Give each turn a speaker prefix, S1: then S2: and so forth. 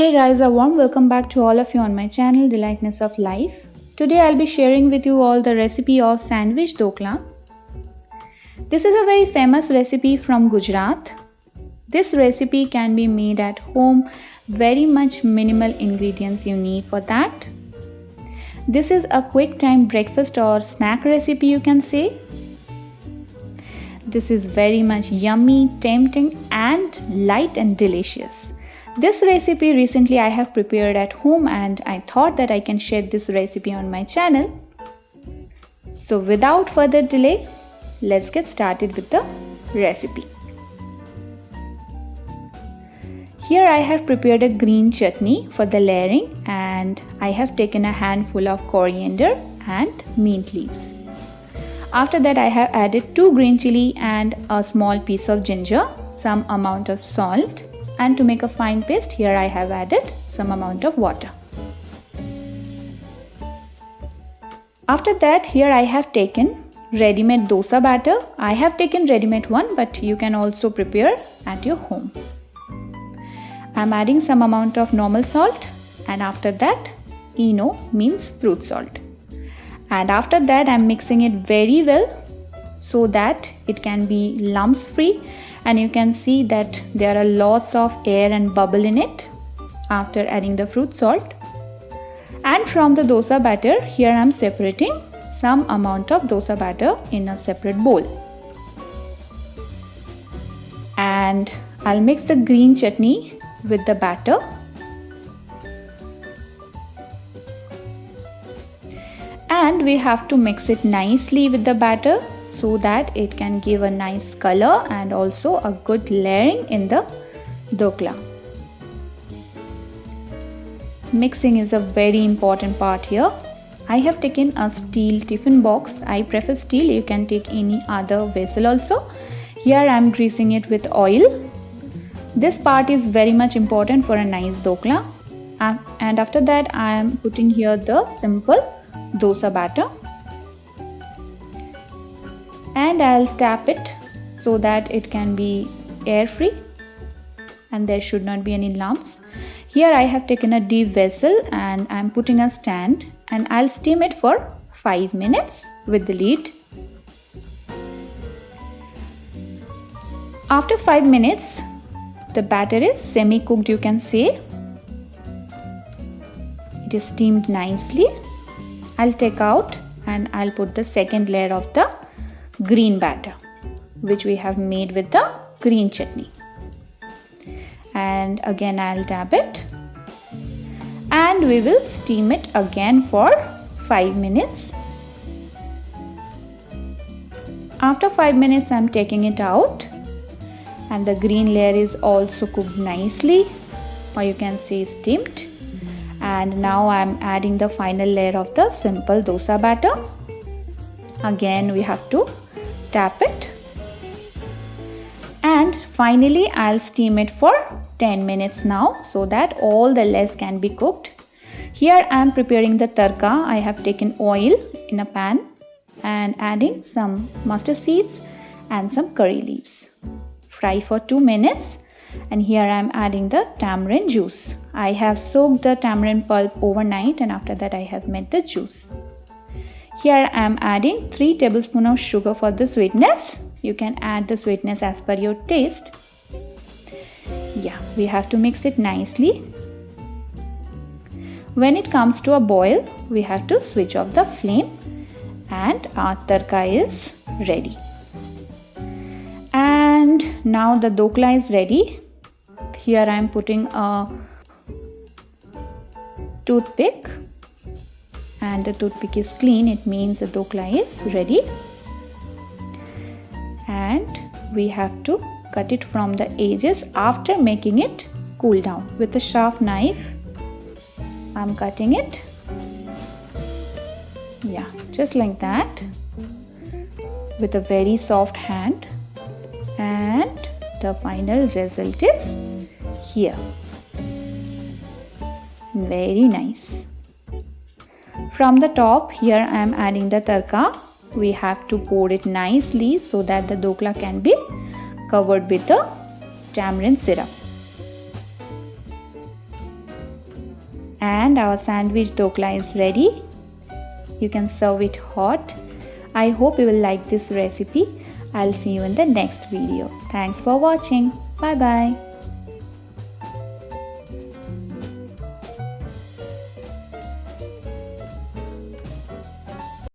S1: Hey guys, a warm welcome back to all of you on my channel Delightness of Life. Today I'll be sharing with you all the recipe of sandwich dokla. This is a very famous recipe from Gujarat. This recipe can be made at home, very much minimal ingredients you need for that. This is a quick time breakfast or snack recipe you can say. This is very much yummy, tempting and light and delicious. This recipe recently I have prepared at home and I thought that I can share this recipe on my channel. So without further delay, let's get started with the recipe. Here I have prepared a green chutney for the layering and I have taken a handful of coriander and mint leaves. After that I have added 2 green chili and a small piece of ginger, some amount of salt, and to make a fine paste here I have added some amount of water. After that here I have taken ready-made dosa batter. I have taken ready-made one but you can also prepare at your home. I am adding some amount of normal salt and after that ENO means fruit salt. And after that I am mixing it very well so that it can be lumps free. And you can see that there are lots of air and bubble in it after adding the fruit salt. And from the dosa batter, here I am separating some amount of dosa batter in a separate bowl. And I'll mix the green chutney with the batter. And we have to mix it nicely with the batter so that it can give a nice color and also a good layering in the dokla. Mixing is a very important part here. I have taken a steel tiffin box. I prefer steel, you can take any other vessel also. Here I am greasing it with oil. This part is very much important for a nice dokla. And after that I am putting here the simple dosa batter. And I'll tap it so that it can be air free and there should not be any lumps. Here I have taken a deep vessel and I'm putting a stand and I'll steam it for 5 minutes with the lid. After 5 minutes, the batter is semi-cooked you can say. It is steamed nicely. I'll take out and I'll put the second layer of the green batter which we have made with the green chutney. And again I'll dab it and we will steam it again for 5 minutes. After 5 minutes I'm taking it out and the green layer is also cooked nicely or you can say steamed. And now I'm adding the final layer of the simple dosa batter. Again we have to tap it and finally I'll steam it for 10 minutes now so that all the layers can be cooked. Here I am preparing the tadka. I have taken oil in a pan and adding some mustard seeds and some curry leaves. Fry for 2 minutes and here I am adding the tamarind juice. I have soaked the tamarind pulp overnight and after that I have made the juice. Here I am adding 3 tablespoons of sugar for the sweetness. You can add the sweetness as per your taste. Yeah, we have to mix it nicely. When it comes to a boil, we have to switch off the flame and our tadka is ready. And now the dokla is ready. Here I am putting a toothpick. And the toothpick is clean, it means the dokla is ready. And we have to cut it from the edges after making it cool down. With a sharp knife, I'm cutting it. Yeah, just like that. With a very soft hand. And the final result is here. Very nice. From the top, here I am adding the tadka. We have to pour it nicely so that the dokla can be covered with the tamarind syrup. And our sandwich dokla is ready. You can serve it hot. I hope you will like this recipe. I'll see you in the next video. Thanks for watching. Bye bye.